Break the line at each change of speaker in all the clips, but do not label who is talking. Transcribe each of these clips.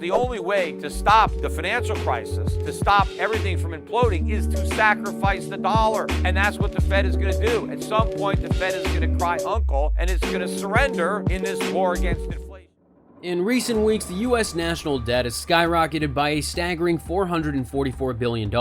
The only way to stop the financial crisis, to stop everything from imploding, is to sacrifice the dollar. And that's what the Fed is going to do. At some point, the Fed is going to cry uncle, and it's going to surrender in this war against inflation.
In recent weeks, the U.S. national debt has skyrocketed by a staggering $444 billion.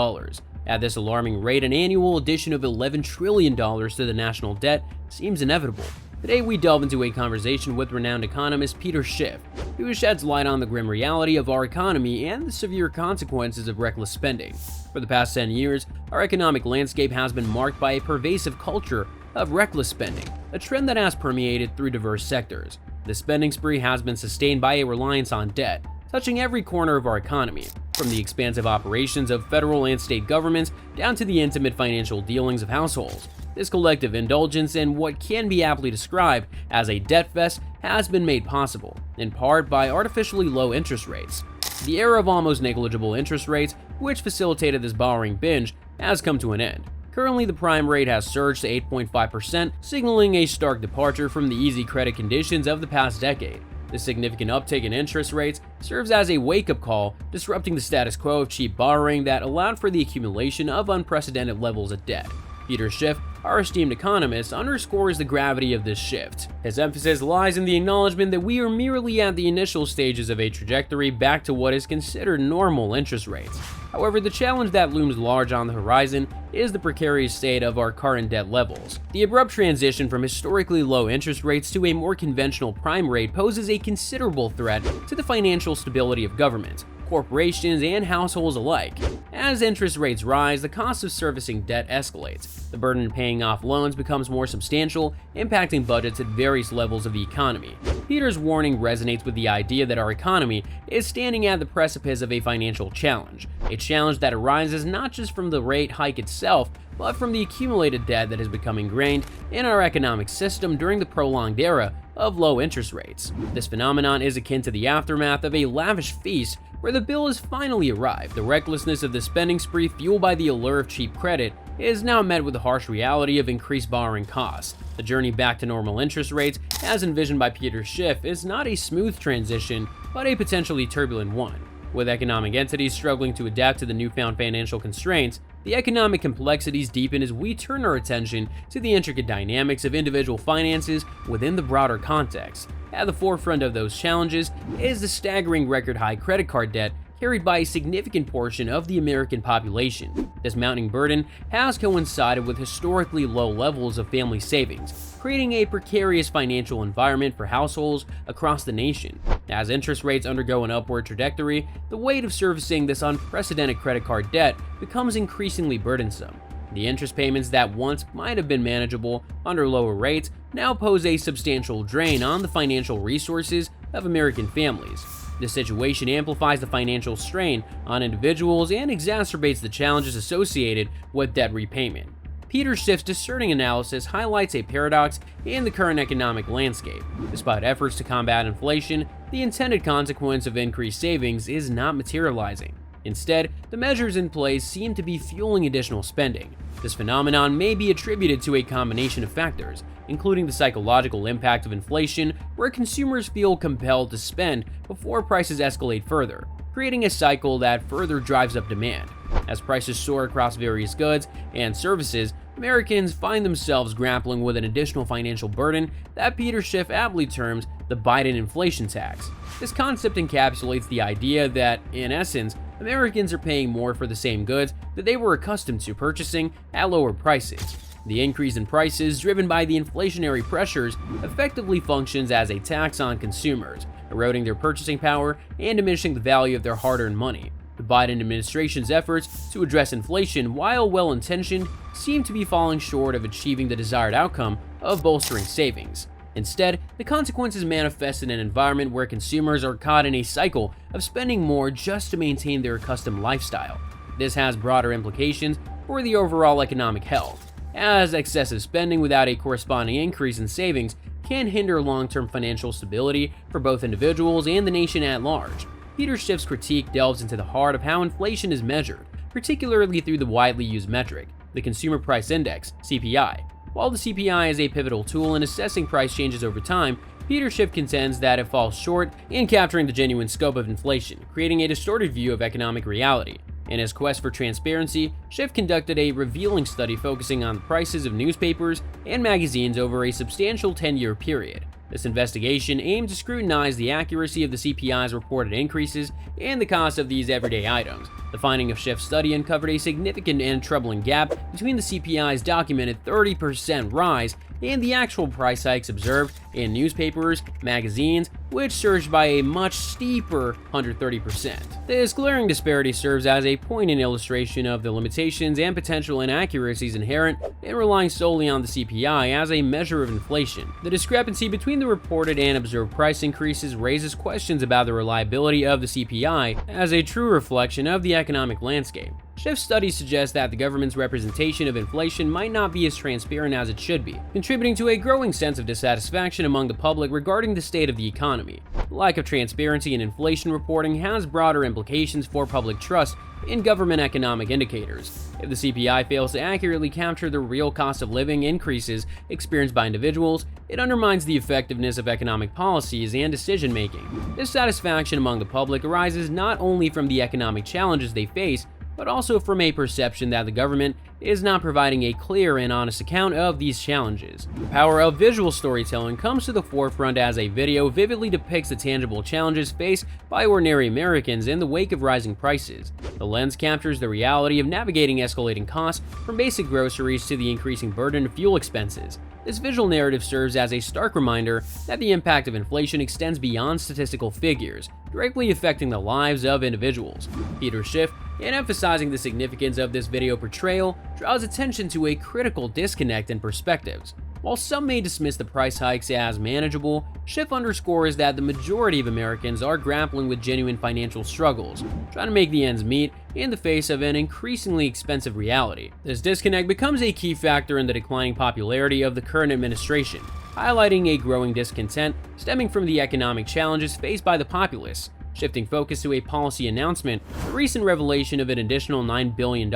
At this alarming rate, an annual addition of $11 trillion to the national debt seems inevitable. Today, we delve into a conversation with renowned economist Peter Schiff, who sheds light on the grim reality of our economy and the severe consequences of reckless spending. For the past 10 years, our economic landscape has been marked by a pervasive culture of reckless spending, a trend that has permeated through diverse sectors. The spending spree has been sustained by a reliance on debt, touching every corner of our economy, from the expansive operations of federal and state governments down to the intimate financial dealings of households. This collective indulgence in what can be aptly described as a debt fest has been made possible, in part by artificially low interest rates. The era of almost negligible interest rates, which facilitated this borrowing binge, has come to an end. Currently, the prime rate has surged to 8.5%, signaling a stark departure from the easy credit conditions of the past decade. The significant uptick in interest rates serves as a wake-up call, disrupting the status quo of cheap borrowing that allowed for the accumulation of unprecedented levels of debt. Peter Schiff, our esteemed economist, underscores the gravity of this shift. His emphasis lies in the acknowledgement that we are merely at the initial stages of a trajectory back to what is considered normal interest rates. However, the challenge that looms large on the horizon is the precarious state of our current debt levels. The abrupt transition from historically low interest rates to a more conventional prime rate poses a considerable threat to the financial stability of governments, corporations, and households alike. As interest rates rise, the cost of servicing debt escalates. The burden of paying off loans becomes more substantial, impacting budgets at various levels of the economy. Peter's warning resonates with the idea that our economy is standing at the precipice of a financial challenge, a challenge that arises not just from the rate hike itself, but from the accumulated debt that has become ingrained in our economic system during the prolonged era of low interest rates. This phenomenon is akin to the aftermath of a lavish feast where the bill has finally arrived. The recklessness of the spending spree, fueled by the allure of cheap credit, is now met with the harsh reality of increased borrowing costs. The journey back to normal interest rates, as envisioned by Peter Schiff, is not a smooth transition, but a potentially turbulent one. With economic entities struggling to adapt to the newfound financial constraints, the economic complexities deepen as we turn our attention to the intricate dynamics of individual finances within the broader context. At the forefront of those challenges is the staggering record-high credit card debt carried by a significant portion of the American population. This mounting burden has coincided with historically low levels of family savings, creating a precarious financial environment for households across the nation. As interest rates undergo an upward trajectory, the weight of servicing this unprecedented credit card debt becomes increasingly burdensome. The interest payments that once might have been manageable under lower rates now pose a substantial drain on the financial resources of American families. This situation amplifies the financial strain on individuals and exacerbates the challenges associated with debt repayment. Peter Schiff's discerning analysis highlights a paradox in the current economic landscape. Despite efforts to combat inflation, the intended consequence of increased savings is not materializing. Instead, the measures in place seem to be fueling additional spending. This phenomenon may be attributed to a combination of factors, including the psychological impact of inflation, where consumers feel compelled to spend before prices escalate further, creating a cycle that further drives up demand. As prices soar across various goods and services, Americans find themselves grappling with an additional financial burden that Peter Schiff aptly terms the Biden inflation tax. This concept encapsulates the idea that, in essence, Americans are paying more for the same goods that they were accustomed to purchasing at lower prices. The increase in prices driven by the inflationary pressures effectively functions as a tax on consumers, eroding their purchasing power and diminishing the value of their hard-earned money. The Biden administration's efforts to address inflation, while well-intentioned, seem to be falling short of achieving the desired outcome of bolstering savings. Instead, the consequences manifest in an environment where consumers are caught in a cycle of spending more just to maintain their accustomed lifestyle. This has broader implications for the overall economic health, as excessive spending without a corresponding increase in savings can hinder long-term financial stability for both individuals and the nation at large. Peter Schiff's critique delves into the heart of how inflation is measured, particularly through the widely used metric, the Consumer Price Index, CPI. While the CPI is a pivotal tool in assessing price changes over time, Peter Schiff contends that it falls short in capturing the genuine scope of inflation, creating a distorted view of economic reality. In his quest for transparency, Schiff conducted a revealing study focusing on the prices of newspapers and magazines over a substantial 10-year period. This investigation aimed to scrutinize the accuracy of the CPI's reported increases and the cost of these everyday items. The finding of Schiff's study uncovered a significant and troubling gap between the CPI's documented 30% rise and the actual price hikes observed in newspapers, magazines, which surged by a much steeper 130%. This glaring disparity serves as a poignant illustration of the limitations and potential inaccuracies inherent in relying solely on the CPI as a measure of inflation. The discrepancy between the reported and observed price increases raises questions about the reliability of the CPI as a true reflection of the economic landscape. Schiff's study suggests that the government's representation of inflation might not be as transparent as it should be, contributing to a growing sense of dissatisfaction among the public regarding the state of the economy. The lack of transparency in inflation reporting has broader implications for public trust in government economic indicators. If the CPI fails to accurately capture the real cost of living increases experienced by individuals, it undermines the effectiveness of economic policies and decision-making. Dissatisfaction among the public arises not only from the economic challenges they face, but also from a perception that the government is not providing a clear and honest account of these challenges. The power of visual storytelling comes to the forefront as a video vividly depicts the tangible challenges faced by ordinary Americans in the wake of rising prices. The lens captures the reality of navigating escalating costs from basic groceries to the increasing burden of fuel expenses. This visual narrative serves as a stark reminder that the impact of inflation extends beyond statistical figures, directly affecting the lives of individuals. Peter Schiff, in emphasizing the significance of this video portrayal, draws attention to a critical disconnect in perspectives. While some may dismiss the price hikes as manageable, Schiff underscores that the majority of Americans are grappling with genuine financial struggles, trying to make the ends meet in the face of an increasingly expensive reality. This disconnect becomes a key factor in the declining popularity of the current administration, highlighting a growing discontent stemming from the economic challenges faced by the populace. Shifting focus to a policy announcement, the recent revelation of an additional $9 billion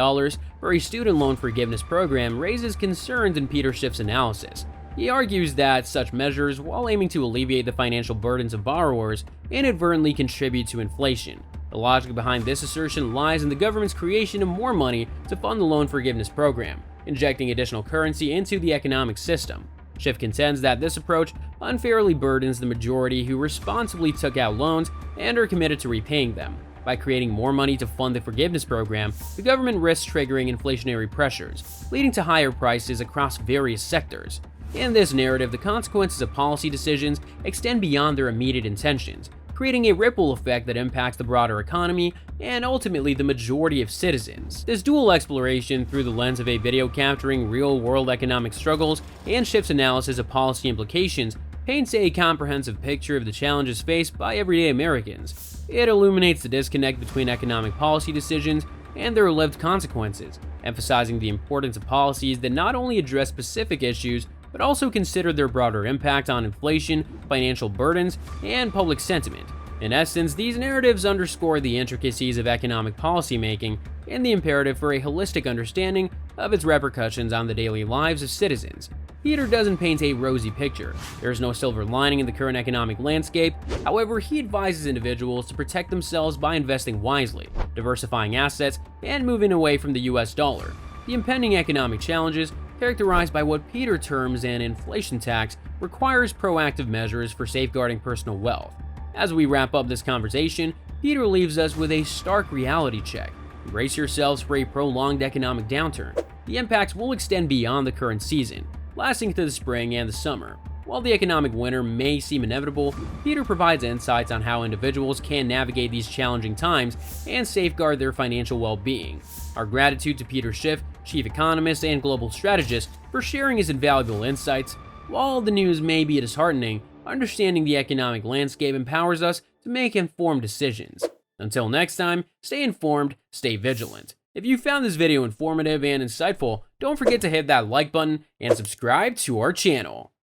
for a student loan forgiveness program raises concerns in Peter Schiff's analysis. He argues that such measures, while aiming to alleviate the financial burdens of borrowers, inadvertently contribute to inflation. The logic behind this assertion lies in the government's creation of more money to fund the loan forgiveness program, injecting additional currency into the economic system. Schiff contends that this approach unfairly burdens the majority who responsibly took out loans and are committed to repaying them. By creating more money to fund the forgiveness program, the government risks triggering inflationary pressures, leading to higher prices across various sectors. In this narrative, the consequences of policy decisions extend beyond their immediate intentions, creating a ripple effect that impacts the broader economy and ultimately the majority of citizens. This dual exploration through the lens of a video capturing real-world economic struggles and Schiff's analysis of policy implications paints a comprehensive picture of the challenges faced by everyday Americans. It illuminates the disconnect between economic policy decisions and their lived consequences, emphasizing the importance of policies that not only address specific issues but also consider their broader impact on inflation, financial burdens, and public sentiment. In essence, these narratives underscore the intricacies of economic policymaking and the imperative for a holistic understanding of its repercussions on the daily lives of citizens. Peter doesn't paint a rosy picture. There is no silver lining in the current economic landscape. However, he advises individuals to protect themselves by investing wisely, diversifying assets, and moving away from the US dollar. The impending economic challenges, characterized by what Peter terms an inflation tax, requires proactive measures for safeguarding personal wealth. As we wrap up this conversation, Peter leaves us with a stark reality check. Brace yourselves for a prolonged economic downturn. The impacts will extend beyond the current season, lasting through the spring and the summer. While the economic winter may seem inevitable, Peter provides insights on how individuals can navigate these challenging times and safeguard their financial well-being. Our gratitude to Peter Schiff, chief economist and global strategist, for sharing his invaluable insights. While the news may be disheartening, understanding the economic landscape empowers us to make informed decisions. Until next time, stay informed, stay vigilant. If you found this video informative and insightful, don't forget to hit that like button and subscribe to our channel.